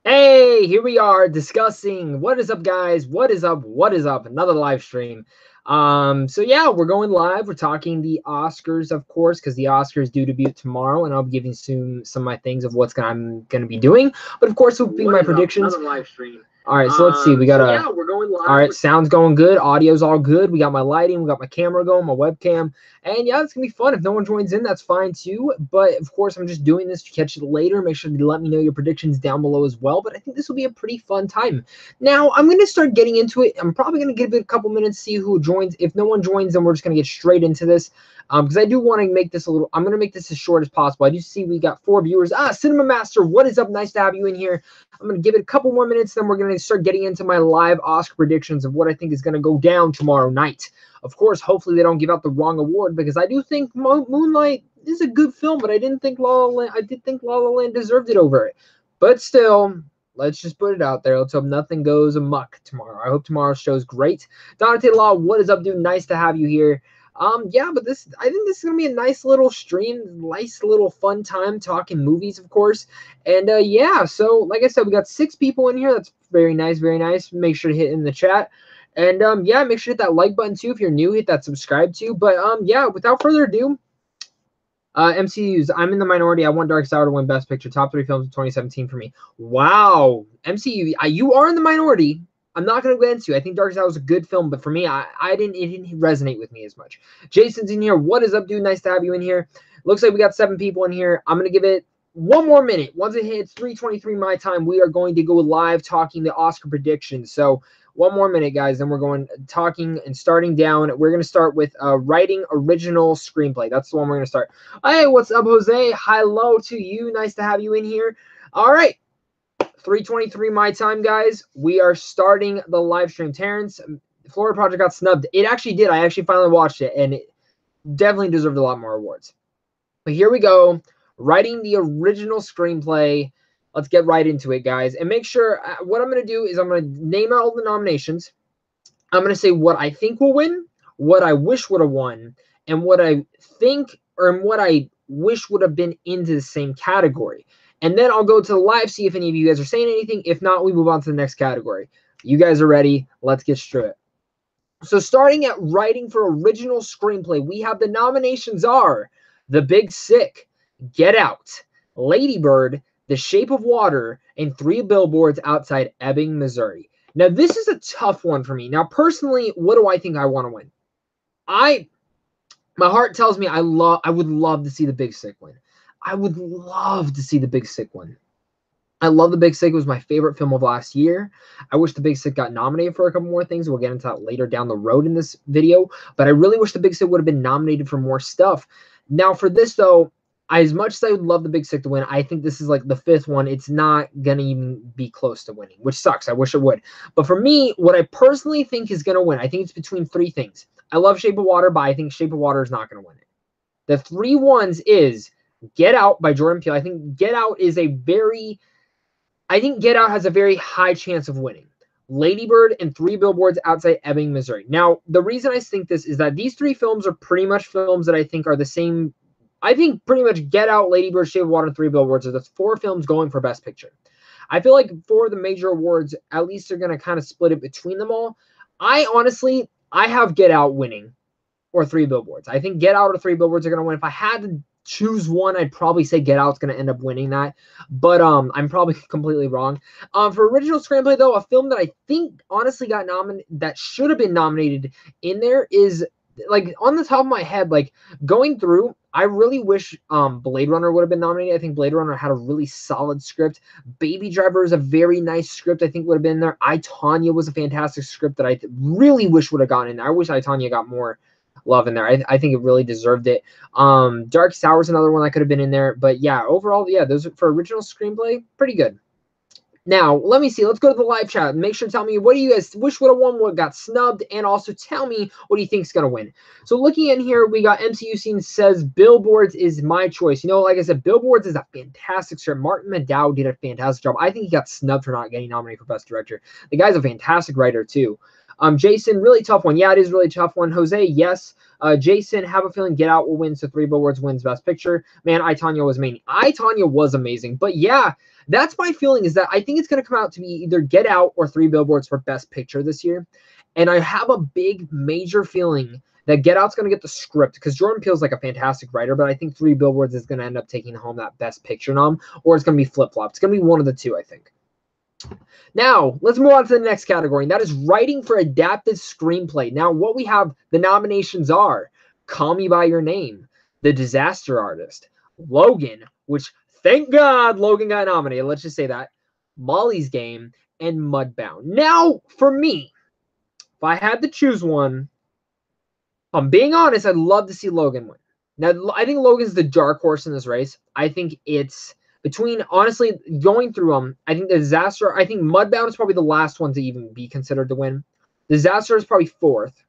Hey, here we are discussing what is up, guys. What is up? What is up? Another live stream. So yeah, we're going live. We're talking the Oscars, of course, because the Oscars do debut tomorrow, and I'll be giving soon some of my things of I'm gonna be doing. But of course, it will be my predictions. Another live stream. All right, so let's see. We got So a. yeah, we're going live. All right, sound's going good. Audio's all good. We got my lighting. We got my camera going, my webcam. And yeah, it's going to be fun. If no one joins in, that's fine too. But of course, I'm just doing this to catch it later. Make sure to let me know your predictions down below as well. But I think this will be a pretty fun time. Now, I'm going to start getting into it. I'm probably going to give it a couple minutes, see who joins. If no one joins, then we're just going to get straight into this. Because I do want to make this I'm going to make this as short as possible. I do see we got 4 viewers. Cinema Master, what is up? Nice to have you in here. I'm going to give it a couple more minutes, then we're going to start getting into my live Oscar predictions of what I think is going to go down tomorrow night. Of course, hopefully they don't give out the wrong award, because I do think Moonlight is a good film, but I did think La La Land deserved it over it. But still, let's just put it out there. Let's hope nothing goes amok tomorrow. I hope tomorrow's show is great. Donate Law, what is up, dude? Nice to have you here. Yeah, but I think this is gonna be a nice little stream, nice little fun time talking movies, of course. And yeah, so like I said, we got 6 people in here. That's very nice, very nice. Make sure to hit in the chat. And yeah, make sure to hit that like button too. If you're new, hit that subscribe too. But yeah, without further ado, MCUs, I'm in the minority. I want Dark Tower to win Best Picture. Top 3 films of 2017 for me. Wow, MCU, you are in the minority. I'm not going to go into. I think Dark Tower was a good film, but for me, it didn't resonate with me as much. Jason's in here. What is up, dude? Nice to have you in here. Looks like we got 7 people in here. I'm going to give it one more minute. Once it hits 3:23 my time, we are going to go live talking the Oscar predictions. So one more minute, guys. Then we're going talking and starting down. We're going to start with writing original screenplay. That's the one we're going to start. Hey, what's up, Jose? Hello to you. Nice to have you in here. All right. 3:23 my time, guys. We are starting the live stream. Terrence, Florida Project got snubbed. It actually did. I actually finally watched it, and it definitely deserved a lot more awards. But here we go. Writing the original screenplay. Let's get right into it, guys. And make sure, what I'm going to do is I'm going to name out all the nominations. I'm going to say what I think will win, what I wish would have won, and what I think or what I wish would have been into the same category. And then I'll go to the live, see if any of you guys are saying anything. If not, we move on to the next category. You guys are ready. Let's get straight it. So starting at writing for original screenplay, we have the nominations are The Big Sick, Get Out, Lady Bird, The Shape of Water, and 3 Billboards Outside Ebbing, Missouri. Now, this is a tough one for me. Now, personally, what do I think I want to win? My heart tells me I would love to see The Big Sick win. I would love to see The Big Sick win. I love The Big Sick. It was my favorite film of last year. I wish The Big Sick got nominated for a couple more things. We'll get into that later down the road in this video. But I really wish The Big Sick would have been nominated for more stuff. Now, for this, though, as much as I would love The Big Sick to win, I think this is like the 5th one. It's not going to even be close to winning, which sucks. I wish it would. But for me, what I personally think is going to win, I think it's between 3 things. I love Shape of Water, but I think Shape of Water is not going to win it. The 3 ones is Get Out by Jordan Peele. I think Get Out has a very high chance of winning. Lady Bird and 3 Billboards Outside Ebbing, Missouri. Now, the reason I think this is that these 3 films are pretty much films that I think are the same. I think pretty much Get Out, Lady Bird, Shape of Water, and 3 Billboards are the 4 films going for Best Picture. I feel like for the major awards, at least they're going to kind of split it between them all. I have Get Out winning or 3 Billboards. I think Get Out or 3 Billboards are going to win. If I had to choose one, I'd probably say Get Out's going to end up winning that. But I'm probably completely wrong. For original screenplay, though, a film that I think honestly got nominated, that should have been nominated in there is, like, on the top of my head, like, going through, I really wish Blade Runner would have been nominated. I think Blade Runner had a really solid script. Baby Driver is a very nice script. I think would have been there. I, Tonya was a fantastic script that I really wish would have gotten in there. I wish I, Tonya got more love in there. I think it really deserved it. Dark Tower is another one that could have been in there. But yeah, overall, yeah, those are, for original screenplay, pretty good. Now, let me see. Let's go to the live chat. Make sure to tell me what do you guys wish would have won, what got snubbed, and also tell me what do you think is going to win. So looking in here, we got MCU Scene says Billboards is my choice. You know, like I said, Billboards is a fantastic script. Martin McDowell did a fantastic job. I think he got snubbed for not getting nominated for Best Director. The guy's a fantastic writer, too. Jason, really tough one. Yeah, it is a really tough one. Jose, yes. Jason, have a feeling Get Out will win, so Three Billboards wins Best Picture. Man, I, Tonya was amazing. I, Tonya was amazing. But yeah, that's my feeling, is that I think it's going to come out to be either Get Out or Three Billboards for Best Picture this year. And I have a big, major feeling that Get Out's going to get the script, because Jordan Peele's like a fantastic writer, but I think Three Billboards is going to end up taking home that Best Picture nom, or it's going to be flip-flop. It's going to be one of the two, I think. Now, let's move on to the next category, and that is writing for adapted screenplay. Now, what we have, the nominations are Call Me By Your Name, The Disaster Artist, Logan, which, thank God, Logan got nominated. Let's just say that. Molly's Game, and Mudbound. Now, for me, if I had to choose one, if I'm being honest, I'd love to see Logan win. Now, I think Logan's the dark horse in this race. I think it's between, honestly, going through them, I think I think Mudbound is probably the last one to even be considered to win. Disaster is probably fourth.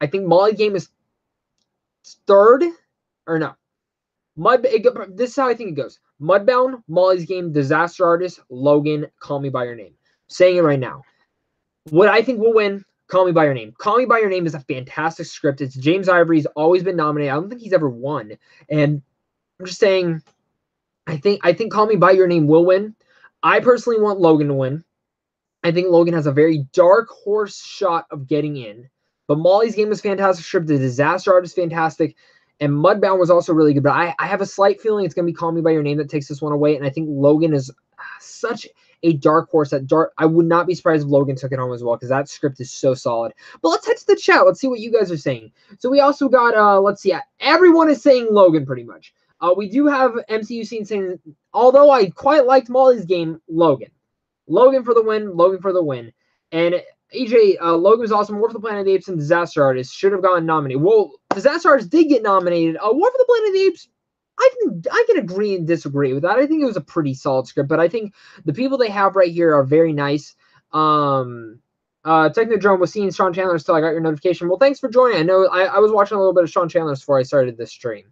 I think Molly Game is third, or no. This is how I think it goes. Mudbound, Molly's Game, Disaster Artist, Logan, Call Me By Your Name. Saying it right now. What I think will win, Call Me By Your Name. Call Me By Your Name is a fantastic script. It's James Ivory's always been nominated. I don't think he's ever won. And I'm just saying, I think Call Me By Your Name will win. I personally want Logan to win. I think Logan has a very dark horse shot of getting in. But Molly's Game was fantastic script. The Disaster Artist is fantastic. And Mudbound was also really good. But I have a slight feeling it's going to be Call Me By Your Name that takes this one away. And I think Logan is such a dark horse. I would not be surprised if Logan took it home as well, because that script is so solid. But let's head to the chat. Let's see what you guys are saying. So we also got, let's see, everyone is saying Logan pretty much. We do have MCU Scene saying, although I quite liked Molly's Game, Logan. Logan for the win. Logan for the win. And EJ, Logan was awesome. War for the Planet of the Apes and Disaster Artist should have gotten nominated. Well, Disaster Artist did get nominated. War for the Planet of the Apes, I can agree and disagree with that. I think it was a pretty solid script, but I think the people they have right here are very nice. Technodrome was seeing Sean Chandler still. I got your notification. Well, thanks for joining. I know I was watching a little bit of Sean Chandler before I started this stream.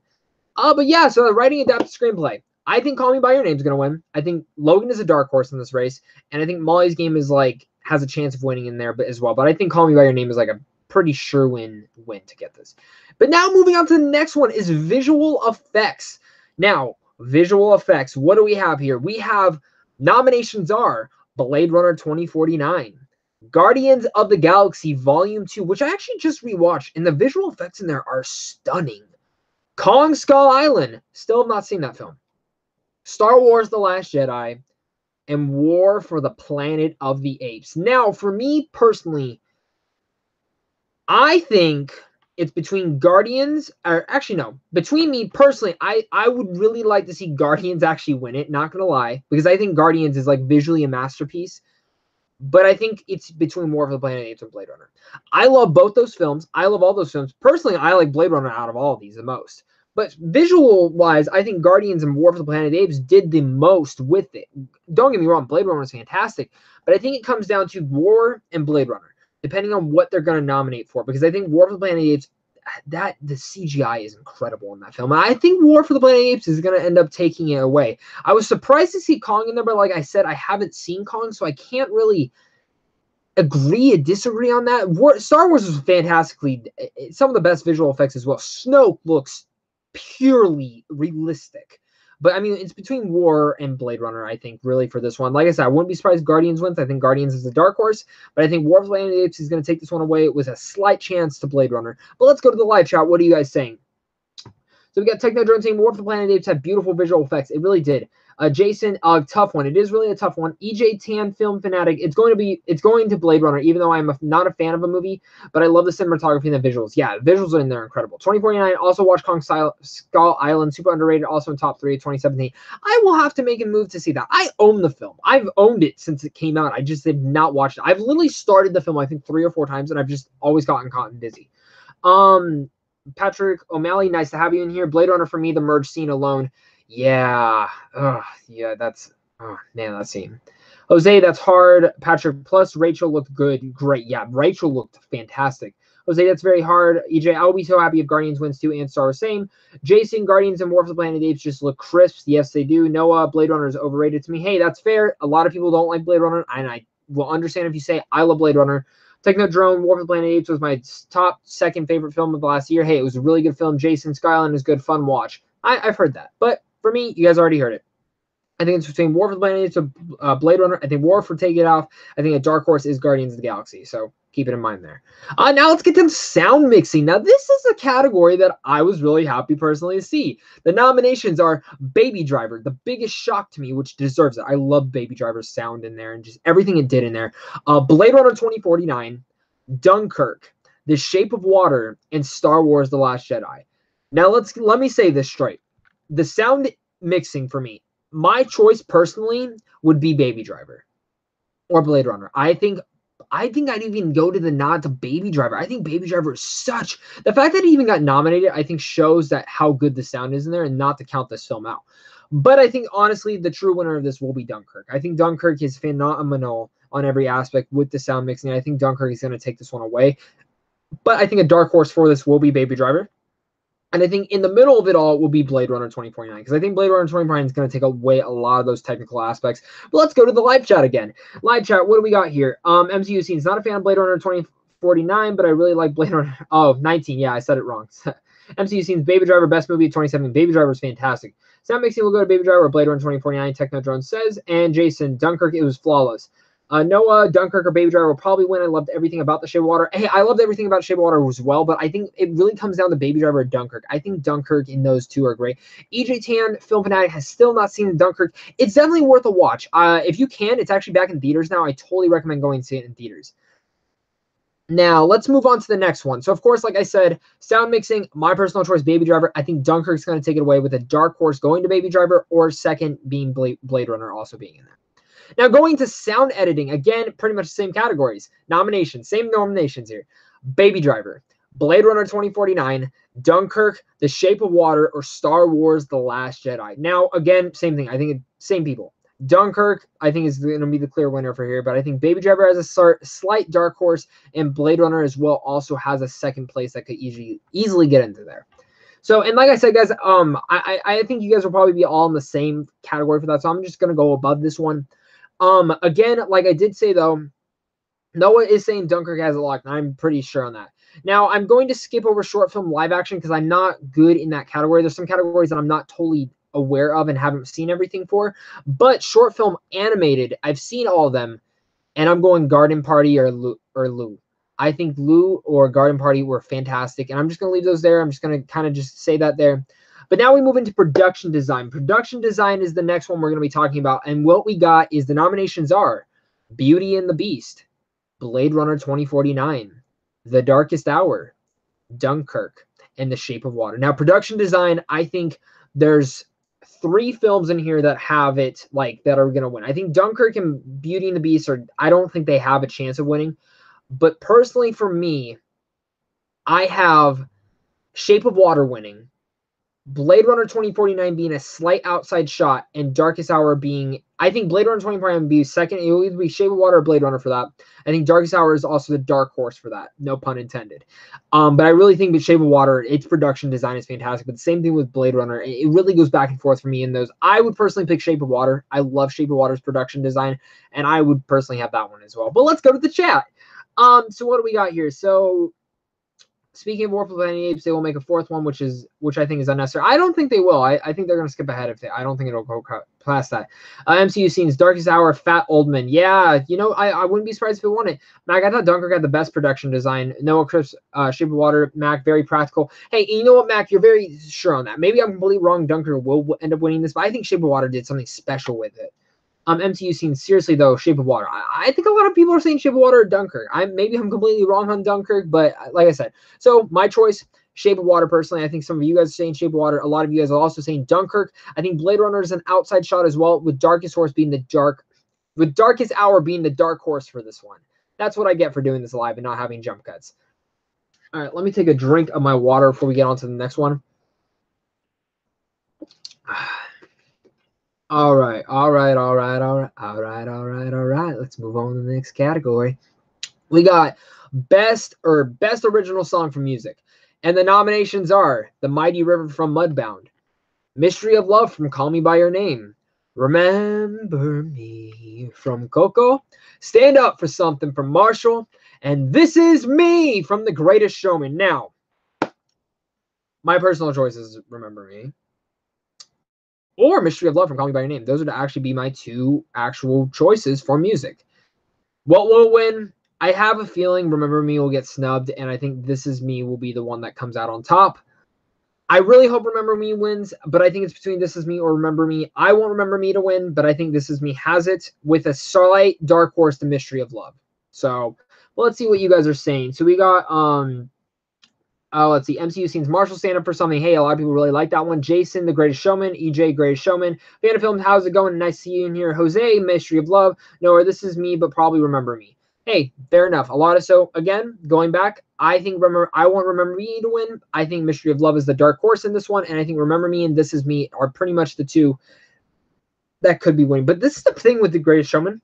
But yeah, so writing adapted screenplay. I think Call Me By Your Name is going to win. I think Logan is a dark horse in this race, and I think Molly's Game is has a chance of winning in there, but as well. But I think Call Me By Your Name is a pretty sure win to get this. But now moving on to the next one is visual effects. Now, visual effects. What do we have here? We have nominations are Blade Runner 2049, Guardians of the Galaxy Volume 2, which I actually just rewatched, and the visual effects in there are stunning. Kong Skull Island, still have not seen that film. Star Wars The Last Jedi, and War for the Planet of the Apes. Now, for me personally, I think it's between Guardians, or actually no, between me personally, I would really like to see Guardians actually win it, not gonna lie, because I think Guardians is visually a masterpiece. But I think it's between War for the Planet of the Apes and Blade Runner. I love both those films. I love all those films. Personally, I like Blade Runner out of all of these the most. But visual-wise, I think Guardians and War for the Planet of the Apes did the most with it. Don't get me wrong, Blade Runner is fantastic. But I think it comes down to War and Blade Runner, depending on what they're going to nominate for. Because I think War for the Planet of the Apes, the CGI is incredible in that film. And I think War for the Planet of the Apes is going to end up taking it away. I was surprised to see Kong in there, but like I said, I haven't seen Kong, so I can't really agree and disagree on that. Star Wars is fantastically, some of the best visual effects as well. Snoke looks purely realistic. But I mean, it's between War and Blade Runner, I think, really, for this one. Like I said, I wouldn't be surprised if Guardians wins. I think Guardians is a dark horse, but I think War for the Planet of the Apes is going to take this one away with a slight chance to Blade Runner. But let's go to the live chat. What are you guys saying? So we got Technodrone saying War for the Planet of the Apes had beautiful visual effects. It really did. Jason, tough one. It is really a tough one. EJ Tan Film Fanatic. It's going to Blade Runner, even though I'm not a fan of a movie, but I love the cinematography and the visuals. Yeah, the visuals in there are incredible. 2049. Also watched Kong Skull Island. Super underrated. Also in top 3 of 2017. I will have to make a move to see that. I own the film. I've owned it since it came out. I just have not watched it. I've literally started the film, I think, 3 or 4 times, and I've just always gotten caught and busy. Patrick O'Malley, nice to have you in here. Blade Runner for me, the merge scene alone. Yeah. Yeah, that's, oh man, that scene. Jose, that's hard. Patrick, plus Rachel looked good. Great. Yeah, Rachel looked fantastic. Jose, that's very hard. EJ, I'll be so happy if Guardians wins too, and Star Wars same. Jason, Guardians and War for the Planet of the Apes just look crisp. Yes, they do. Noah, Blade Runner is overrated to me. Hey, that's fair. A lot of people don't like Blade Runner, and will understand if you say, I love Blade Runner. Technodrome, War for the Planet of the Apes was my top second favorite film of the last year. Hey, it was a really good film. Jason Skyline is good, fun watch. I've heard that. But for me, you guys already heard it. I think it's between War for the Planet of the Apes, Blade Runner. I think War for Take It Off. I think a dark horse is Guardians of the Galaxy. So keep it in mind there. Now let's get to sound mixing. Now this is a category that I was really happy personally to see. The nominations are Baby Driver, the biggest shock to me, which deserves it. I love Baby Driver's sound in there and just everything it did in there. Blade Runner 2049, Dunkirk, The Shape of Water, and Star Wars: The Last Jedi. Now let me say this straight. The sound mixing for me, my choice personally would be Baby Driver or Blade Runner. I think I'd even go to the nod to Baby Driver. I think Baby Driver is such... The fact that it even got nominated, I think shows that how good the sound is in there, and not to count this film out. But I think, honestly, the true winner of this will be Dunkirk. I think Dunkirk is phenomenal on every aspect with the sound mixing. I think Dunkirk is going to take this one away. But I think a dark horse for this will be Baby Driver. And I think in the middle of it all will be Blade Runner 2049, because I think Blade Runner 2049 is going to take away a lot of those technical aspects. But let's go to the live chat again. Live chat, what do we got here? MCU scenes, not a fan of Blade Runner 2049, but I really like Blade Runner. Oh, 19. Yeah, I said it wrong. MCU scenes, Baby Driver, best movie of 2017. Baby Driver is fantastic. Sound mixing will go to Baby Driver or Blade Runner 2049, Technodrone says. And Jason, Dunkirk, it was flawless. Noah, Dunkirk, or Baby Driver will probably win. I loved everything about The Shape of Water. Hey, I loved everything about Shape of Water as well, but I think it really comes down to Baby Driver or Dunkirk. I think Dunkirk in those two are great. EJ Tan, Film Fanatic, has still not seen Dunkirk. It's definitely worth a watch. If you can, it's actually back in theaters now. I totally recommend going to see it in theaters. Now, let's move on to the next one. So, of course, like I said, sound mixing, my personal choice, Baby Driver. I think Dunkirk's going to take it away with a dark horse going to Baby Driver, or second being Blade Runner also being in there. Now, going to sound editing, again, pretty much the same categories. Nominations, same nominations here. Baby Driver, Blade Runner 2049, Dunkirk, The Shape of Water, or Star Wars: The Last Jedi. Now, again, same thing. I think same people. Dunkirk, I think, is going to be the clear winner for here, but I think Baby Driver has a slight dark horse, and Blade Runner as well also has a second place that could easily get into there. So, and like I said, guys, I think you guys will probably be all in the same category for that, so I'm just going to go above this one. Again, like I did say, though, Noah is saying Dunkirk has it locked, and I'm pretty sure on that. Now, I'm going to skip over short film live action because I'm not good in that category. There's some categories that I'm not totally aware of and haven't seen everything for. But short film animated, I've seen all of them, and I'm going Garden Party or Lou. I think Lou or Garden Party were fantastic, and I'm just going to leave those there. I'm just going to kind of just say that there. But now we move into production design. Production design is the next one we're going to be talking about. And what we got is the nominations are Beauty and the Beast, Blade Runner 2049, The Darkest Hour, Dunkirk, and The Shape of Water. Now, production design, I think there's 3 films in here that have it, like, that are going to win. I think Dunkirk and Beauty and the Beast I don't think they have a chance of winning. But personally, for me, I have Shape of Water winning, Blade Runner 2049 being a slight outside shot, and Darkest Hour being, I think Blade Runner 2049 would be second. It will either be Shape of Water or Blade Runner for that. I think Darkest Hour is also the dark horse for that. No pun intended. But I really think with Shape of Water, its production design is fantastic. But the same thing with Blade Runner. It really goes back and forth for me in those. I would personally pick Shape of Water. I love Shape of Water's production design, and I would personally have that one as well. But let's go to the chat. So what do we got here? So, speaking of War for the Planet of the Apes, they will make a 4th one, which I think is unnecessary. I don't think they will. I think they're going to skip ahead of it. I don't think it'll go past that. MCU scenes, Darkest Hour, Fat Oldman. Yeah, you know, I wouldn't be surprised if it won it. Mac, I thought Dunkirk had the best production design. Noah Cripps, Shape of Water. Mac, very practical. Hey, you know what, Mac? You're very sure on that. Maybe I'm completely wrong. Dunkirk will end up winning this, but I think Shape of Water did something special with it. MCU scenes, seriously though, Shape of Water. I think a lot of people are saying Shape of Water or Dunkirk. Maybe I'm completely wrong on Dunkirk, but like I said, so my choice, Shape of Water. Personally, I think some of you guys are saying Shape of Water. A lot of you guys are also saying Dunkirk. I think Blade Runner is an outside shot as well, with Darkest Hour being the Darkest Hour being the dark horse for this one. That's what I get for doing this live and not having jump cuts. All right, let me take a drink of my water before we get on to the next one. All right. Let's move on to the next category. We got best original song for music. And the nominations are The Mighty River from Mudbound, Mystery of Love from Call Me By Your Name, Remember Me from Coco. Stand Up for Something from Marshall. And This Is Me from The Greatest Showman. Now, my personal choice is Remember Me or Mystery of Love from Call Me By Your Name. Those would actually be my two actual choices for music. What will win? I have a feeling Remember Me will get snubbed, and I think This Is Me will be the one that comes out on top. I really hope Remember Me wins, but I think it's between This Is Me or Remember Me. I want Remember Me to win, but I think This Is Me has it with a slight dark horse to Mystery of Love. So, well, let's see what you guys are saying. So we got let's see. MCU scenes Marshall stand up for something. Hey, a lot of people really like that one. Jason, The Greatest Showman. EJ, Greatest Showman. Fan of Film, how's it going? Nice to see you in here. Jose, Mystery of Love. No, This Is Me, but probably Remember Me. Hey, fair enough. A lot of so again, going back, I want Remember Me to win. I think Mystery of Love is the dark horse in this one, and I think Remember Me and This Is Me are pretty much the two that could be winning. But this is the thing with The Greatest Showman.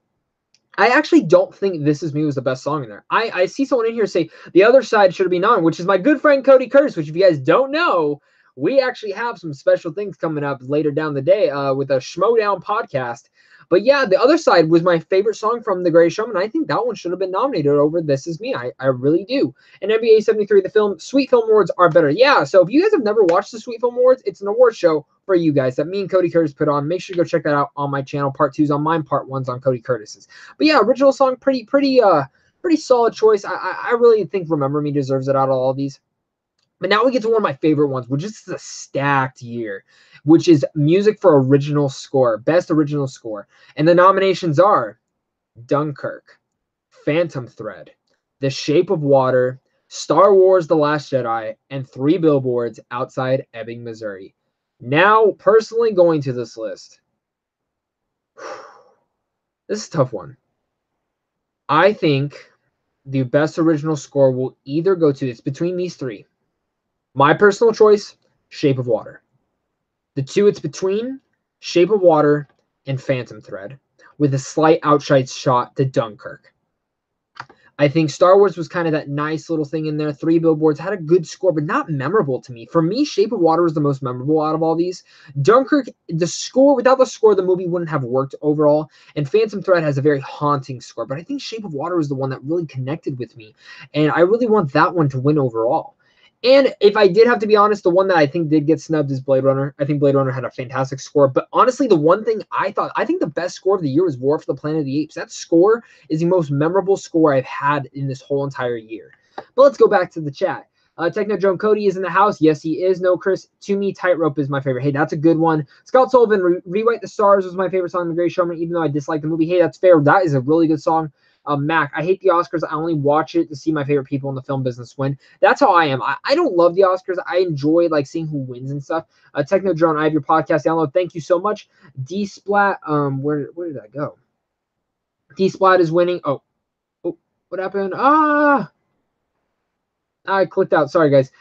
I actually don't think This Is Me was the best song in there. I see someone in here say The Other Side should have been on, which is my good friend Cody Curtis, which if you guys don't know, we actually have some special things coming up later down the day with a Schmodown podcast. But yeah, The Other Side was my favorite song from The Greatest Showman. I think that one should have been nominated over This Is Me. I really do. And NBA 73, the film, Sweet Film Awards are better. Yeah, so if you guys have never watched the Sweet Film Awards, it's an award show for you guys that me and Cody Curtis put on. Make sure you go check that out on my channel. Part 2's on mine, Part 1's on Cody Curtis's. But yeah, original song, pretty solid choice. I really think Remember Me deserves it out of all of these. But now we get to one of my favorite ones, which is a stacked year, which is music for original score, best original score. And the nominations are Dunkirk, Phantom Thread, The Shape of Water, Star Wars The Last Jedi, and 3 Billboards Outside Ebbing, Missouri. Now, personally going to this list, this is a tough one. I think the best original score will either go to, it's between these three. My personal choice, Shape of Water. The two it's between, Shape of Water and Phantom Thread, with a slight outside shot to Dunkirk. I think Star Wars was kind of that nice little thing in there. 3 Billboards had a good score, but not memorable to me. For me, Shape of Water was the most memorable out of all these. Dunkirk, the score, without the score, the movie wouldn't have worked overall. And Phantom Thread has a very haunting score, but I think Shape of Water was the one that really connected with me. And I really want that one to win overall. And if I did have to be honest, the one that I think did get snubbed is Blade Runner. I think Blade Runner had a fantastic score. But honestly, the one thing I think the best score of the year was War for the Planet of the Apes. That score is the most memorable score I've had in this whole entire year. But let's go back to the chat. Techno Joan Cody is in the house. Yes, he is. No, Chris. To me, Tightrope is my favorite. Hey, that's a good one. Scott Sullivan, Rewrite the Stars was my favorite song in The Great Showman, even though I dislike the movie. Hey, that's fair. That is a really good song. Mac, I hate the Oscars. I only watch it to see my favorite people in the film business win. That's how I am. I don't love the Oscars. I enjoy like seeing who wins and stuff. Techno Drone, I have your podcast download. Thank you so much. D Splat, where did that go? D Splat is winning. Oh, what happened? I clicked out. Sorry, guys.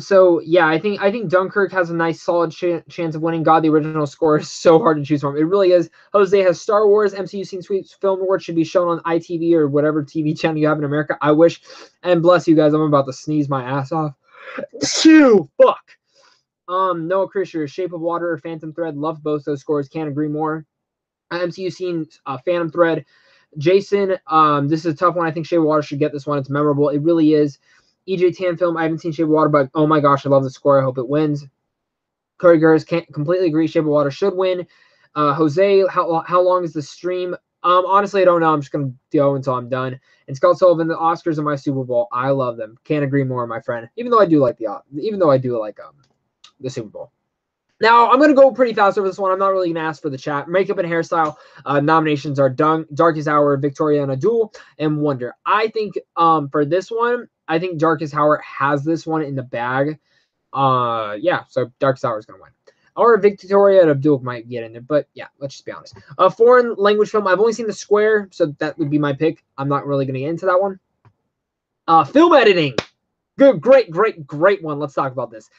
So yeah, I think Dunkirk has a nice solid chance of winning. God, the original score is so hard to choose from. It really is. Jose has Star Wars. MCU Scene Sweet Film Award should be shown on ITV or whatever TV channel you have in America. I wish. And bless you guys, I'm about to sneeze my ass off. Phew, fuck. Noah Krisher, Shape of Water or Phantom Thread. Love both those scores. Can't agree more. MCU Scene Phantom Thread. Jason, this is a tough one. I think Shape of Water should get this one. It's memorable. It really is. EJ Tan film. I haven't seen Shape of Water, but oh my gosh, I love the score. I hope it wins. Curry Gers can't completely agree. Shape of Water should win. Jose, how long is the stream? Honestly, I don't know. I'm just gonna go until I'm done. And Scott Sullivan, the Oscars are my Super Bowl. I love them. Can't agree more, my friend. Even though I do like the Super Bowl. Now, I'm going to go pretty fast over this one. I'm not really going to ask for the chat. Makeup and hairstyle nominations are Darkest Hour, Victoria and Abdul, and Wonder. I think for this one, I think Darkest Hour has this one in the bag. Yeah, so Darkest Hour is going to win. Or Victoria and Abdul might get in there. But yeah, let's just be honest. A foreign language film. I've only seen The Square, so that would be my pick. I'm not really going to get into that one. Film editing. Good, great one. Let's talk about this.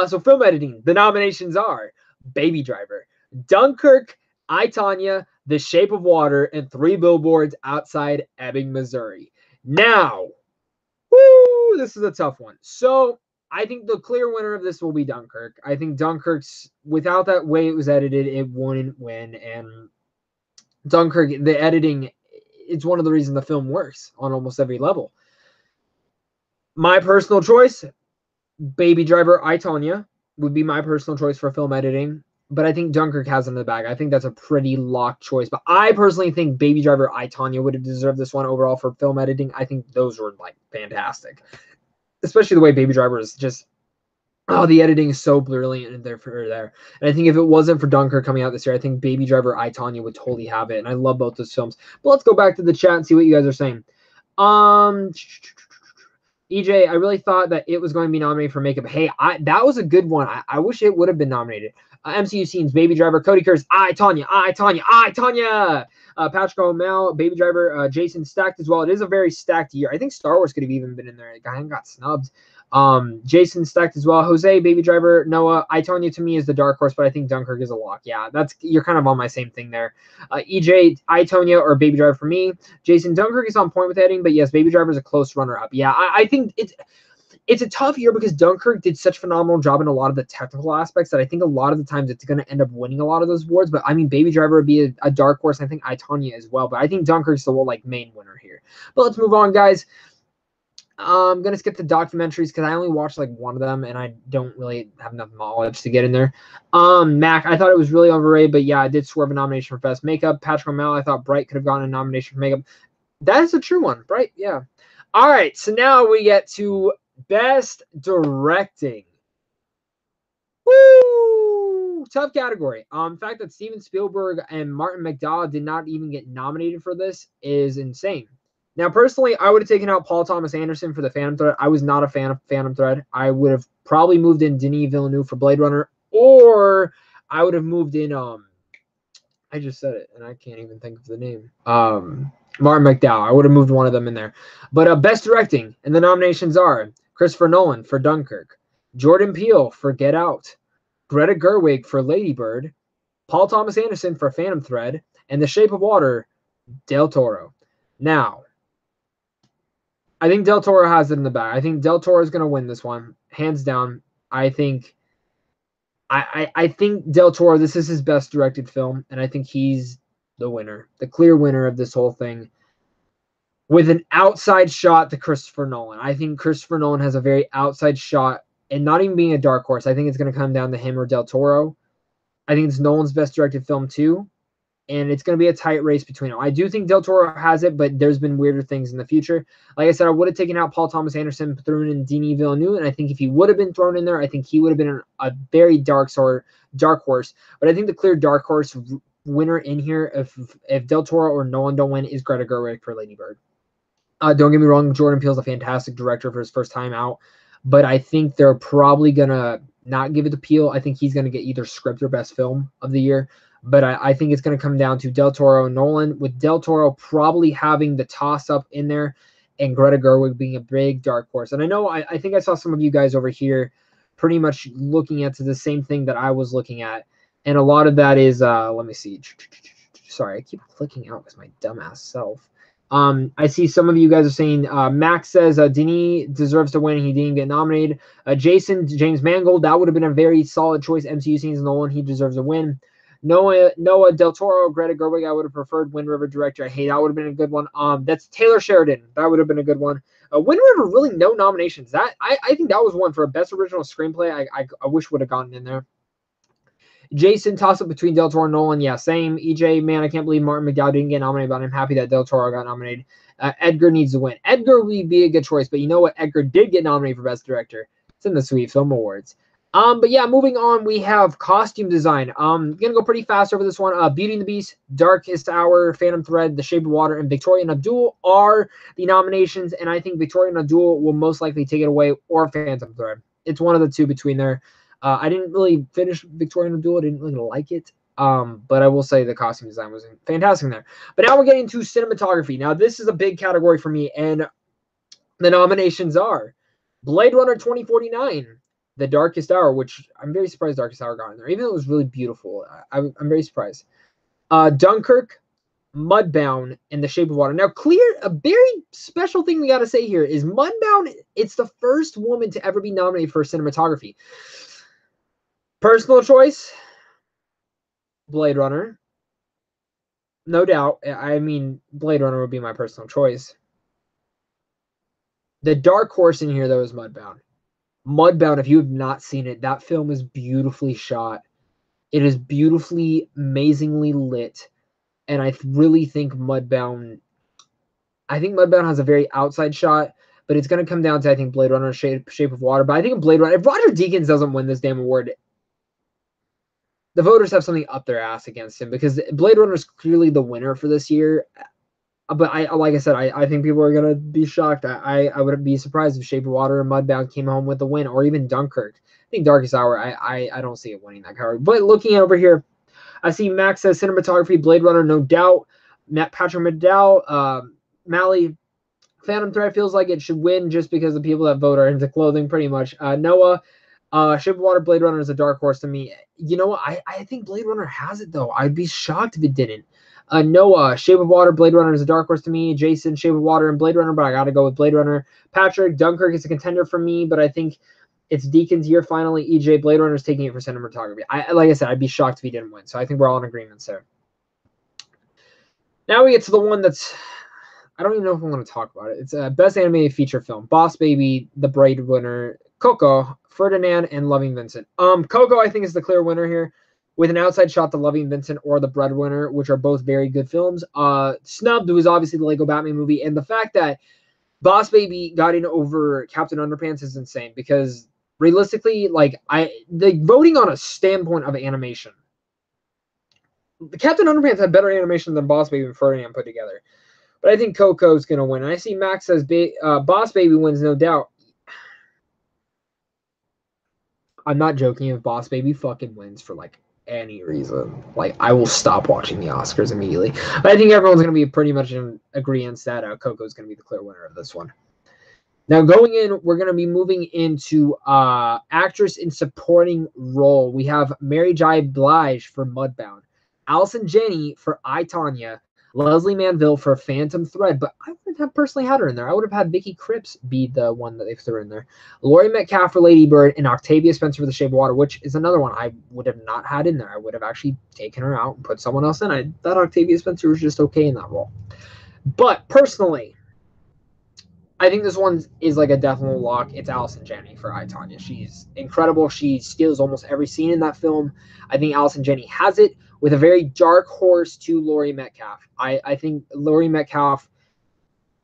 So film editing, the nominations are Baby Driver, Dunkirk, I, Tonya, The Shape of Water, and 3 Billboards Outside Ebbing, Missouri. Now, this is a tough one. So I think the clear winner of this will be Dunkirk. I think Dunkirk's, without that way it was edited, it wouldn't win. And Dunkirk, the editing, it's one of the reasons the film works on almost every level. My personal choice, Baby Driver, I, Tonya, would be my personal choice for film editing. But I think Dunkirk has it in the bag. I think that's a pretty locked choice. But I personally think Baby Driver, I, Tonya would have deserved this one overall for film editing. I think those were like fantastic. Especially the way Baby Driver is just, oh, the editing is so brilliant in there. And I think if it wasn't for Dunkirk coming out this year, I think Baby Driver, I, Tonya would totally have it. And I love both those films. But let's go back to the chat and see what you guys are saying. EJ, I really thought that it was going to be nominated for makeup. Hey, that was a good one. I wish it would have been nominated. MCU scenes, Baby Driver, Cody Kurtz, I, Tonya, I, Tonya, I, Tonya. Patrick O'Malley, Baby Driver, Jason stacked as well. It is a very stacked year. I think Star Wars could have even been in there. It got snubbed. Jason stacked as well. Jose, Baby Driver, Noah, I, Tonya to me is the dark horse, but I think Dunkirk is a lock. Yeah, you're kind of on my same thing there. EJ, I, Tonya, or Baby Driver for me. Jason, Dunkirk is on point with editing, but yes, Baby Driver is a close runner-up. Yeah, I think it's a tough year because Dunkirk did such a phenomenal job in a lot of the technical aspects that I think a lot of the times it's going to end up winning a lot of those awards. But I mean, Baby Driver would be a dark horse. And I think I, Tonya as well. But I think Dunkirk's the main winner here. But let's move on, guys. I'm going to skip the documentaries because I only watched like one of them and I don't really have enough knowledge to get in there. Mac, I thought it was really overrated, but yeah, I did swerve a nomination for Best Makeup. Patrick O'Malley, I thought Bright could have gotten a nomination for Makeup. That is a true one, Bright, yeah. All right, so now we get to Best Directing. Woo! Tough category. The fact that Steven Spielberg and Martin McDonagh did not even get nominated for this is insane. Now, personally, I would have taken out Paul Thomas Anderson for The Phantom Thread. I was not a fan of Phantom Thread. I would have probably moved in Denis Villeneuve for Blade Runner, or I would have moved in, I just said it, and I can't even think of the name. Martin McDonagh. I would have moved one of them in there. But Best Directing, and the nominations are Christopher Nolan for Dunkirk, Jordan Peele for Get Out, Greta Gerwig for Lady Bird, Paul Thomas Anderson for Phantom Thread, and The Shape of Water, Del Toro. Now, I think Del Toro has it in the bag. I think Del Toro is going to win this one, hands down. I think Del Toro, this is his best directed film, and I think he's the winner, the clear winner of this whole thing, with an outside shot to Christopher Nolan. I think Christopher Nolan has a very outside shot, and not even being a dark horse, I think it's going to come down to him or Del Toro. I think it's Nolan's best directed film too, and it's going to be a tight race between them. I do think Del Toro has it, but there's been weirder things in the future. Like I said, I would have taken out Paul Thomas Anderson, thrown in Denis Villeneuve, and I think if he would have been thrown in there, I think he would have been a very dark horse. But I think the clear dark horse winner in here, if Del Toro or Nolan don't win, is Greta Gerwig for Lady Bird. Don't get me wrong, Jordan Peele's a fantastic director for his first time out, but I think they're probably going to not give it to Peele. I think he's going to get either script or best film of the year. But I think it's going to come down to Del Toro and Nolan, with Del Toro probably having the toss-up in there and Greta Gerwig being a big dark horse. And I know I think I saw some of you guys over here pretty much looking at the same thing that I was looking at. And a lot of that is, let me see. Sorry, I keep clicking out with my dumbass self. I see some of you guys are saying, Max says Denis deserves to win. He didn't get nominated. Jason, James Mangold, that would have been a very solid choice. MCU scenes, Nolan, he deserves a win. Noah Del Toro, Greta Gerwig, I would have preferred Wind River director. Hey, that would have been a good one. That's Taylor Sheridan. That would have been a good one. Wind River, really no nominations. That I think that was one for a best original screenplay. I wish would have gotten in there. Jason, toss up between Del Toro and Nolan. Yeah, same. EJ, man, I can't believe Martin McDonagh didn't get nominated, but I'm happy that Del Toro got nominated. Edgar needs to win. Edgar would be a good choice, but you know what? Edgar did get nominated for best director. It's in the Sweet Film Awards. But yeah, moving on, we have costume design. Gonna go pretty fast over this one. Beauty and the Beast, Darkest Hour, Phantom Thread, The Shape of Water, and Victoria and Abdul are the nominations, and I think Victoria and Abdul will most likely take it away, or Phantom Thread. It's one of the two between there. I didn't really finish Victoria and Abdul. I didn't really like it. But I will say the costume design was fantastic in there. But now we're getting to cinematography. Now, this is a big category for me, and the nominations are Blade Runner 2049, The Darkest Hour, which I'm very surprised Darkest Hour got in there, even though it was really beautiful. I'm very surprised. Dunkirk, Mudbound, and The Shape of Water. Now, a very special thing we got to say here is Mudbound, it's the first woman to ever be nominated for cinematography. Personal choice, Blade Runner. No doubt. I mean, Blade Runner would be my personal choice. The dark horse in here, though, is Mudbound. Mudbound, if you have not seen it, that film is beautifully shot. It is beautifully, amazingly lit. And I really think Mudbound has a very outside shot, but it's going to come down to, I think, Blade Runner, Shape of Water. But I think Blade Runner, if Roger Deakins doesn't win this damn award, the voters have something up their ass against him, because Blade Runner is clearly the winner for this year. But like I said, I think people are going to be shocked. I wouldn't be surprised if Shape of Water and Mudbound came home with the win, or even Dunkirk. I think Darkest Hour, I don't see it winning that card. But looking over here, I see Max says cinematography, Blade Runner, no doubt. Patrick McDowell, Mally, Phantom Thread feels like it should win just because the people that vote are into clothing, pretty much. Noah, Shape of Water, Blade Runner is a dark horse to me. You know what? I think Blade Runner has it, though. I'd be shocked if it didn't. Noah, Shape of Water, Blade Runner is a dark horse to me. Jason, Shape of Water and Blade Runner, but I got to go with Blade Runner. Patrick, Dunkirk is a contender for me, but I think it's Deacon's year finally. EJ, Blade Runner is taking it for cinematography. Like I said, I'd be shocked if he didn't win. So I think we're all in agreement there. Now we get to the one that's, I don't even know if I'm going to talk about it. It's Best Animated Feature Film. Boss Baby, The Breadwinner, Coco, Ferdinand, and Loving Vincent. Coco, I think, is the clear winner here, with an outside shot to Loving Vincent or The Breadwinner, which are both very good films. Snubbed was obviously the Lego Batman movie, and the fact that Boss Baby got in over Captain Underpants is insane, because realistically, the voting on a standpoint of animation, the Captain Underpants had better animation than Boss Baby and Ferdinand put together. But I think Coco's going to win. And I see Max says Boss Baby wins, no doubt. I'm not joking if Boss Baby fucking wins for, any reason. I will stop watching the Oscars immediately. But I think everyone's going to be pretty much in agreement that Coco's going to be the clear winner of this one. Now, going in, we're going to be moving into actress in supporting role. We have Mary J. Blige for Mudbound, Allison Janney for I, Tonya, Leslie Manville for Phantom Thread, but I wouldn't have personally had her in there. I would have had Vicky Krieps be the one that they threw in there. Laurie Metcalf for Lady Bird, and Octavia Spencer for The Shape of Water, which is another one I would have not had in there. I would have actually taken her out and put someone else in. I thought Octavia Spencer was just okay in that role. But personally, I think this one is a definite lock. It's Allison Janney for I, Tonya. She's incredible. She steals almost every scene in that film. I think Allison Janney has it, with a very dark horse to Laurie Metcalf. I think Laurie Metcalf,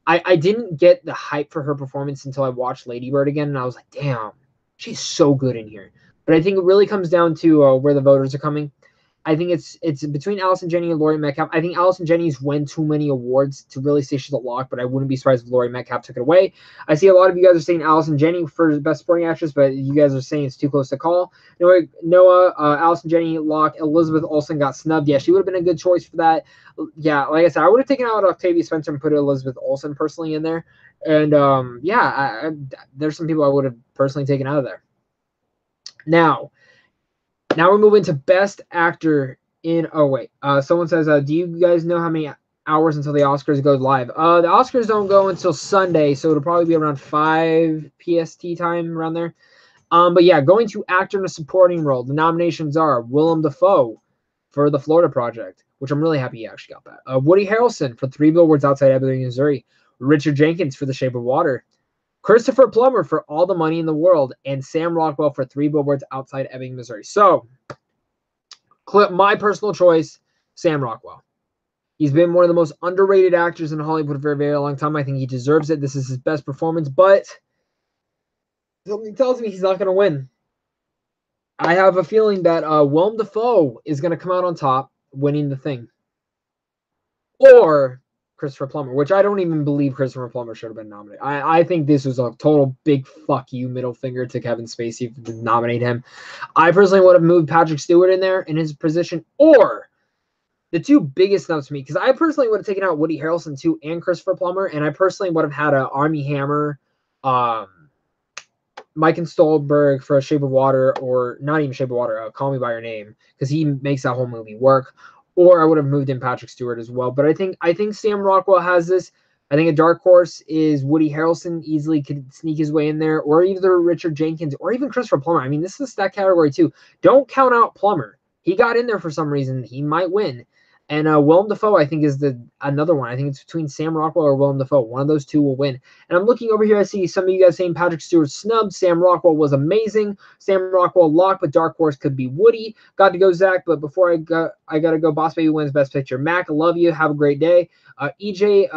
I didn't get the hype for her performance until I watched Lady Bird again, and I was like, damn, she's so good in here. But I think it really comes down to where the voters are coming. I think it's between Allison Janney and Laurie Metcalf. I think Allison Janney's won too many awards to really say she's a lock, but I wouldn't be surprised if Laurie Metcalf took it away. I see a lot of you guys are saying Allison Janney for Best Supporting Actress, but you guys are saying it's too close to call. Noah, Allison Janney, lock. Elizabeth Olsen got snubbed. Yeah, she would have been a good choice for that. Yeah, like I said, I would have taken out Octavia Spencer and put Elizabeth Olsen personally in there. And there's some people I would have personally taken out of there. Now we're moving to Best Actor in. Oh wait, someone says, "Do you guys know how many hours until the Oscars goes live?" The Oscars don't go until Sunday, so it'll probably be around 5 PST time, around there. But yeah, going to actor in a supporting role, the nominations are Willem Dafoe for The Florida Project, which I'm really happy he actually got that. Woody Harrelson for 3 Billboards Outside Ebbing, Missouri. Richard Jenkins for The Shape of Water. Christopher Plummer for All the Money in the World, and Sam Rockwell for 3 Billboards Outside Ebbing, Missouri. So, my personal choice, Sam Rockwell. He's been one of the most underrated actors in Hollywood for a very long time. I think he deserves it. This is his best performance, but something tells me he's not going to win. I have a feeling that Willem Dafoe is going to come out on top, winning the thing. Or Christopher Plummer, which I don't even believe Christopher Plummer should have been nominated. I think this was a total big fuck you middle finger to Kevin Spacey to nominate him. I personally would have moved Patrick Stewart in there in his position, or the two biggest snubs to me, because I personally would have taken out Woody Harrelson too and Christopher Plummer, and I personally would have had a Armie Hammer, Mike Stolberg for A Shape of Water, or not even Shape of Water, Call Me by Your Name, because he makes that whole movie work. or I would have moved in Patrick Stewart as well. But I think Sam Rockwell has this. I think a dark horse is Woody Harrelson, easily could sneak his way in there, or either Richard Jenkins, or even Christopher Plummer. I mean, this is a stack category too. Don't count out Plummer. He got in there for some reason. He might win. And Willem Dafoe, I think, is another one. I think it's between Sam Rockwell or Willem Dafoe. One of those two will win. And I'm looking over here. I see some of you guys saying Patrick Stewart snubbed. Sam Rockwell was amazing. Sam Rockwell locked, but dark horse could be Woody. Got to go Zach, but before I gotta go. Boss Baby wins Best Picture. Mac, love you. Have a great day. EJ,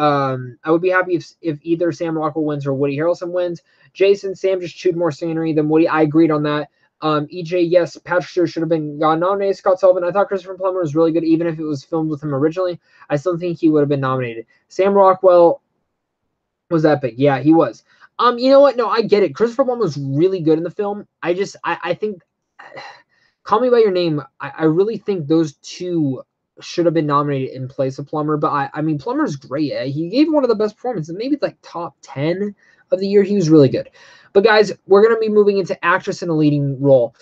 I would be happy if either Sam Rockwell wins or Woody Harrelson wins. Jason, Sam just chewed more scenery than Woody. I agreed on that. EJ, yes, Patrick Stewart should have been nominated. Scott Sullivan, I thought Christopher Plummer was really good, even if it was filmed with him originally. I still think he would have been nominated. Sam Rockwell was epic. Yeah, he was. You know what? No, I get it. Christopher Plummer was really good in the film. I think Call Me by Your Name, I really think those two should have been nominated in place of Plummer. But I mean, Plummer's great. He gave one of the best performances, maybe like top 10 of the year. He was really good. But guys, we're gonna be moving into actress in a leading role.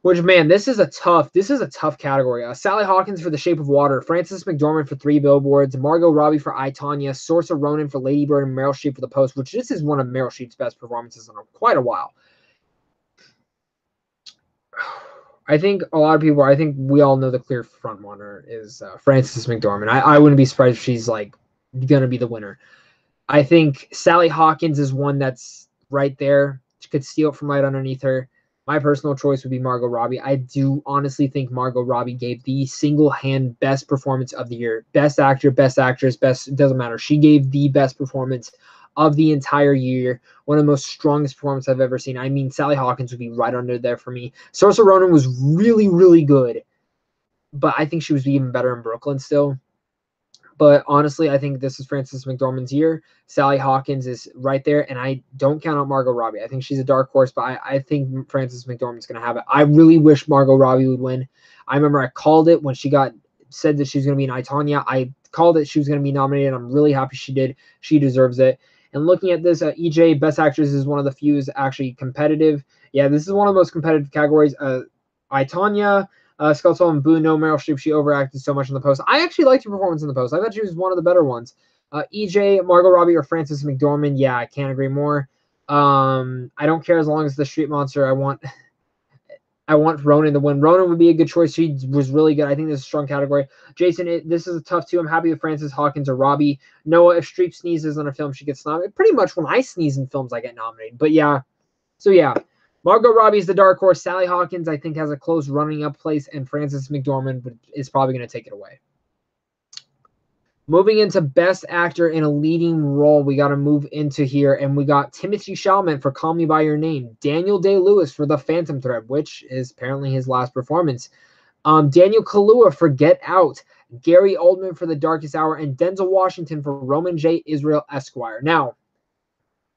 Which, man, this is a tough category. Sally Hawkins for The Shape of Water, Frances McDormand for Three Billboards, Margot Robbie for I, Tonya, Saoirse Ronan for Lady Bird, and Meryl Streep for The Post, which this is one of Meryl Streep's best performances in quite a while. I think a lot of people, I think we all know the clear front runner is Frances McDormand. I wouldn't be surprised if she's like going to be the winner. I think Sally Hawkins is one that's right there. She could steal it from right underneath her. My personal choice would be Margot Robbie. I do honestly think Margot Robbie gave the single-hand best performance of the year. Best actor, best actress, best, doesn't matter. She gave the best performance of the entire year. One of the most strongest performances I've ever seen. I mean, Sally Hawkins would be right under there for me. Saoirse Ronan was really, really good. But I think she was even better in Brooklyn still. But honestly, I think this is Frances McDormand's year. Sally Hawkins is right there, and I don't count out Margot Robbie. I think she's a dark horse, but I think Frances McDormand's going to have it. I really wish Margot Robbie would win. I remember I called it when she said that she was going to be in I, Tonya. I called it she was going to be nominated. I'm really happy she did. She deserves it. And looking at this, EJ, Best Actress is one of the few is actually competitive. Yeah, this is one of the most competitive categories. I, Tonya, Scott Sullivan, boo, no, Meryl Streep, she overacted so much in The Post. I actually liked her performance in The Post. I thought she was one of the better ones. EJ, Margot Robbie, or Frances McDormand. Yeah, I can't agree more. I don't care as long as the Street Monster. I want Ronan to win. Ronan would be a good choice. She was really good. I think this is a strong category. Jason, this is a tough two. I'm happy with Frances Hawkins or Robbie. Noah, if Streep sneezes on a film, she gets nominated. Pretty much when I sneeze in films, I get nominated. But yeah, so yeah. Margot Robbie is the dark horse. Sally Hawkins, I think, has a close running up place, and Frances McDormand is probably going to take it away. Moving into Best Actor in a Leading Role, we got to move into here, and we got Timothée Chalamet for Call Me by Your Name, Daniel Day-Lewis for The Phantom Thread, which is apparently his last performance, Daniel Kaluuya for Get Out, Gary Oldman for The Darkest Hour, and Denzel Washington for Roman J. Israel Esquire. Now,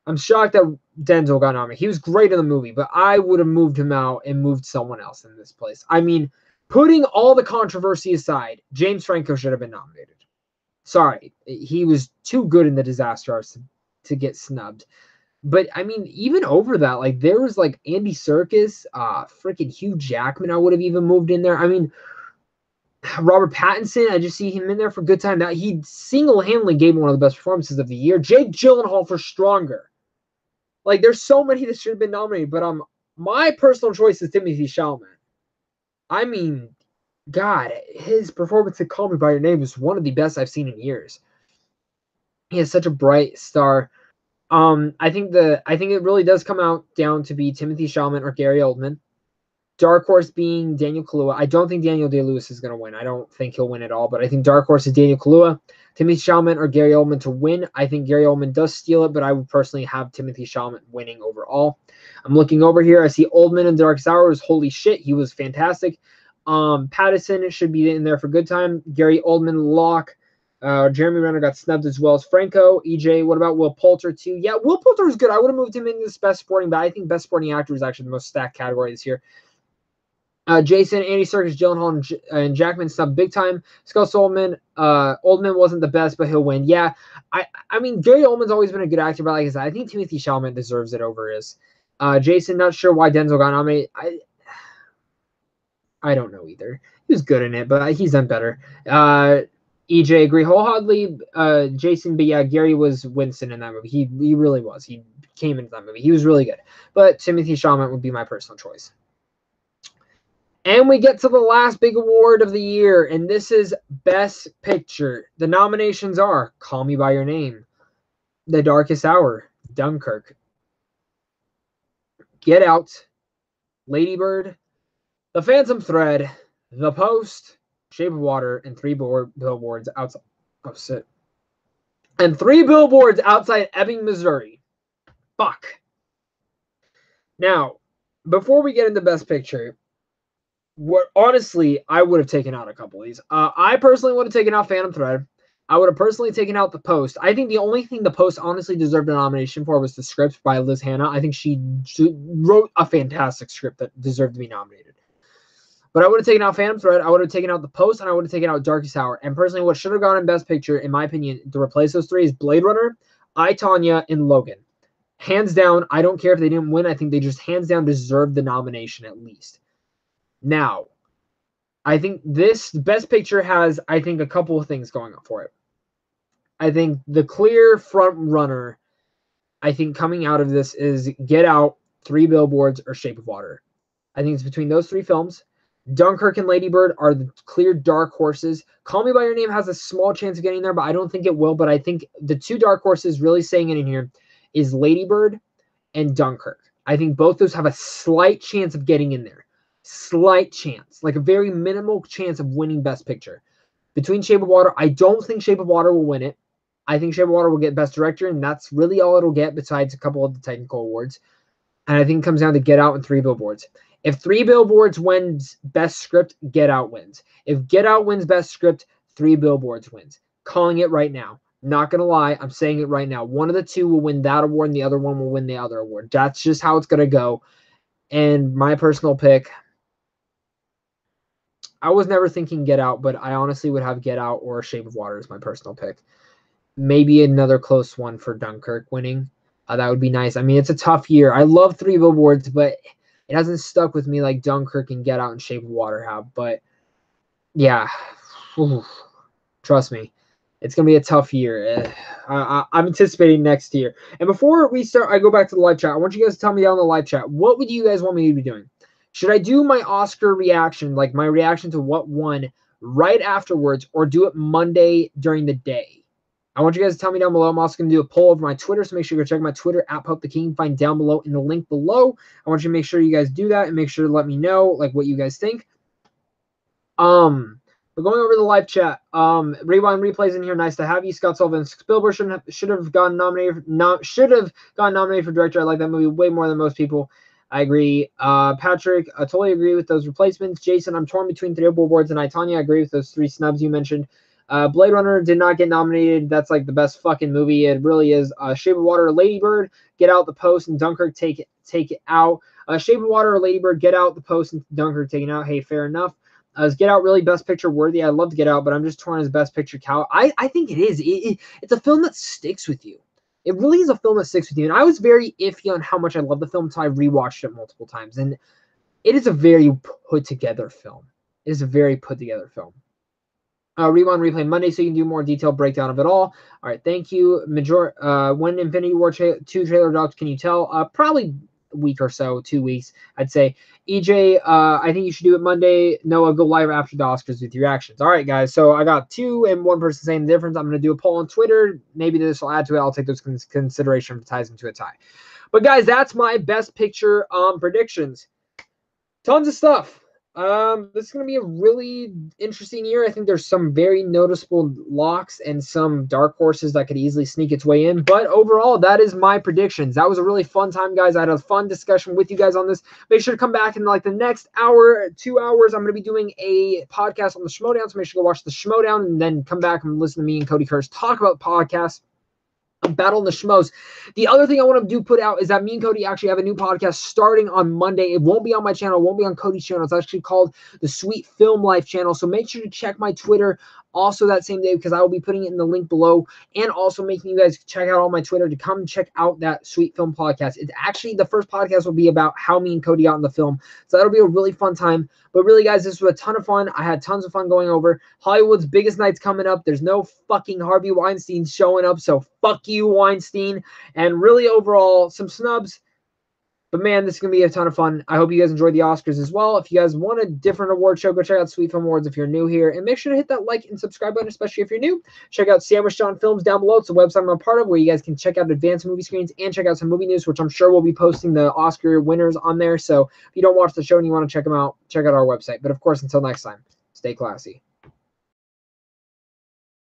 I'm shocked that Denzel got nominated. He was great in the movie, but I would have moved him out and moved someone else in this place. I mean, putting all the controversy aside, James Franco should have been nominated. Sorry, he was too good in The Disaster Artist to get snubbed. But, I mean, even over that, like, there was, like, Andy Serkis, freaking Hugh Jackman I would have even moved in there. I mean, Robert Pattinson, I just see him in there for good time. Now, he single-handedly gave one of the best performances of the year. Jake Gyllenhaal for Stronger. Like, there's so many that should have been nominated, but my personal choice is Timothée Chalamet. I mean, God, his performance in Call Me by Your Name is one of the best I've seen in years. He has such a bright star. I think it really does come out down to be Timothée Chalamet or Gary Oldman. Dark horse being Daniel Kaluuya. I don't think Daniel Day-Lewis is going to win. I don't think he'll win at all, but I think dark horse is Daniel Kaluuya. Timothée Chalamet or Gary Oldman to win. I think Gary Oldman does steal it, but I would personally have Timothée Chalamet winning overall. I'm looking over here. I see Oldman in Darkest Hour. Holy shit, he was fantastic. Pattinson should be in there for good time. Gary Oldman, lock. Jeremy Renner got snubbed as well as Franco. EJ, what about Will Poulter too? Yeah, Will Poulter is good. I would have moved him into this Best Supporting, but I think Best Supporting Actor is actually the most stacked category this year. Jason, Andy Serkis, Gyllenhaal, and Jackman snubbed big time. Scott Sullivan, Oldman wasn't the best, but he'll win. Yeah, I mean, Gary Oldman's always been a good actor, but like I said, I think Timothée Chalamet deserves it over his. Jason, not sure why Denzel got nominated. I don't know either. He was good in it, but he's done better. EJ, agree wholeheartedly. Jason, but yeah, Gary was Winston in that movie. He really was. He came into that movie. He was really good. But Timothy Chalamet would be my personal choice. And we get to the last big award of the year, and this is Best Picture. The nominations are Call Me By Your Name, The Darkest Hour, Dunkirk, Get Out, Lady Bird, The Phantom Thread, The Post, Shape of Water, and three billboards outside. Oh, shit. And 3 billboards outside Ebbing, Missouri. Fuck. Now, before we get into Best Picture, honestly, I would have taken out a couple of these. I personally would have taken out Phantom Thread. I would have personally taken out The Post. I think the only thing The Post honestly deserved a nomination for was the script by Liz Hannah. I think she wrote a fantastic script that deserved to be nominated. But I would have taken out Phantom Thread, I would have taken out The Post, and I would have taken out Darkest Hour. And personally, what should have gone in Best Picture, in my opinion, to replace those three is Blade Runner, I, Tonya, and Logan. Hands down, I don't care if they didn't win. I think they just hands down deserved the nomination at least. Now, I think this Best Picture has, I think, a couple of things going on for it. I think the clear front runner, I think, coming out of this is Get Out, 3 Billboards, or Shape of Water. I think it's between those 3 films. Dunkirk and Lady Bird are the clear dark horses. Call Me By Your Name has a small chance of getting there, but I don't think it will. But I think the 2 dark horses really saying it in here is Lady Bird and Dunkirk. I think both those have a slight chance of getting in there. Slight chance. Like a very minimal chance of winning Best Picture. Between Shape of Water, I don't think Shape of Water will win it. I think Shape of Water will get Best Director, and that's really all it'll get besides a couple of the technical awards. And I think it comes down to Get Out and 3 Billboards. If 3 Billboards wins Best Script, Get Out wins. If Get Out wins Best Script, 3 Billboards wins. Calling it right now. Not going to lie, I'm saying it right now. One of the 2 will win that award, and the other one will win the other award. That's just how it's going to go. And my personal pick, I was never thinking Get Out, but I honestly would have Get Out or Shape of Water as my personal pick. Maybe another close one for Dunkirk winning. That would be nice. I mean, it's a tough year. I love 3 Billboards, but it hasn't stuck with me like Dunkirk and Get Out and Shape of Water have. But, yeah. Trust me. It's going to be a tough year. I'm anticipating next year. And before we start, I go back to the live chat. I want you guys to tell me down in the live chat, what would you guys want me to be doing? Should I do my Oscar reaction, like my reaction to what won, right afterwards, or do it Monday during the day? I want you guys to tell me down below. I'm also going to do a poll over my Twitter, so make sure you go check my Twitter, @PopeTheKing. Find down below in the link below. I want you to make sure you guys do that and make sure to let me know like what you guys think. We're going over the live chat. Rewind Replays in here. Nice to have you. Scott Sullivan. Spielberg should have gotten nominated. Should have gotten nominated for director. I like that movie way more than most people. I agree. Patrick, I totally agree with those replacements. Jason, I'm torn between 3 Billboards and I, Tonya. I agree with those 3 snubs you mentioned. Blade Runner did not get nominated. That's like the best fucking movie. It really is. Shape of Water, Lady Bird, Get Out, The Post, and Dunkirk take it out. Shape of Water or Lady Bird, Get Out, The Post, and Dunkirk taken out. Hey, fair enough. Is Get Out really Best Picture worthy? I'd love to Get Out, but I'm just torn as Best Picture. I think it is. It's a film that sticks with you. It really is a film that sticks with you. And I was very iffy on how much I love the film until I rewatched it multiple times. And it is a very put together film. It is a very put together film. Rewind Replay Monday so you can do more detailed breakdown of it all. All right, thank you. When Infinity War 2 trailer drops, can you tell? Probably a week or so, 2 weeks, I'd say. EJ, I think you should do it Monday. Noah, go live after the Oscars with your reactions. All right, guys, so I got 2 and 1 person saying the difference. I'm going to do a poll on Twitter. Maybe this will add to it. I'll take those consideration if it ties into a tie. But, guys, that's my Best Picture predictions. Tons of stuff. This is going to be a really interesting year. I think there's some very noticeable locks and some dark horses that could easily sneak its way in. But overall, that is my predictions. That was a really fun time, guys. I had a fun discussion with you guys on this. Make sure to come back in like the next hour, 2 hours. I'm going to be doing a podcast on the Schmodown, so make sure to go watch the Schmodown and then come back and listen to me and Cody Curtis talk about podcasts. Battle in the Schmoes. The other thing I want to put out is that me and Cody actually have a new podcast starting on Monday. It won't be on my channel. It won't be on Cody's channel. It's actually called the Sweet Film Life channel. So make sure to check my Twitter also that same day, because I will be putting it in the link below, and also making you guys check out all my Twitter to come check out that Sweet Film podcast. It's actually, the first podcast will be about how me and Cody got in the film, so that'll be a really fun time. But really, guys, this was a ton of fun. I had tons of fun going over Hollywood's biggest nights coming up. There's no fucking Harvey Weinstein showing up, so fuck you, Weinstein. And really, overall, some snubs. But man, this is going to be a ton of fun. I hope you guys enjoyed the Oscars as well. If you guys want a different award show, go check out Sweet Film Awards if you're new here. And make sure to hit that like and subscribe button, especially if you're new. Check out Sandwich John Films down below. It's a website I'm a part of where you guys can check out advanced movie screens and check out some movie news, which I'm sure we'll be posting the Oscar winners on there. So if you don't watch the show and you want to check them out, check out our website. But of course, until next time, stay classy.